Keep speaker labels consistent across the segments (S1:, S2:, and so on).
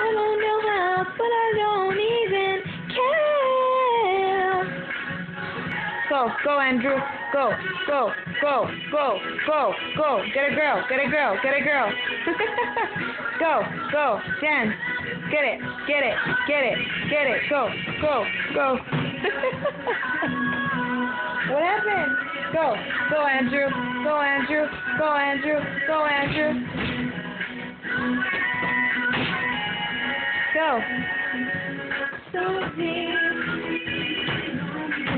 S1: I don't know how, but I don't even care. Go, Andrew. Go. Get a girl. Go, Jen. Get it. Go. What happened? Go, Andrew. Go. So deep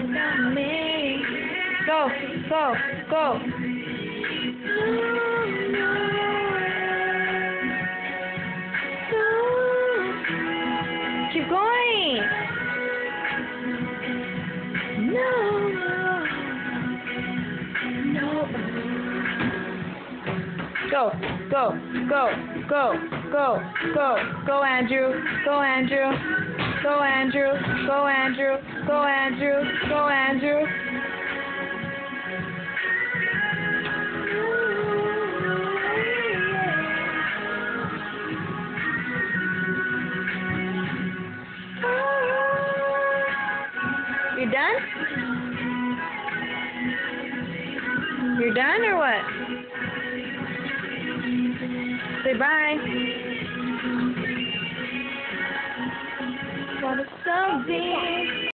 S1: without me. Go. Keep going. No. Go, Andrew. You done? You're done or what? Say bye. What a so deep.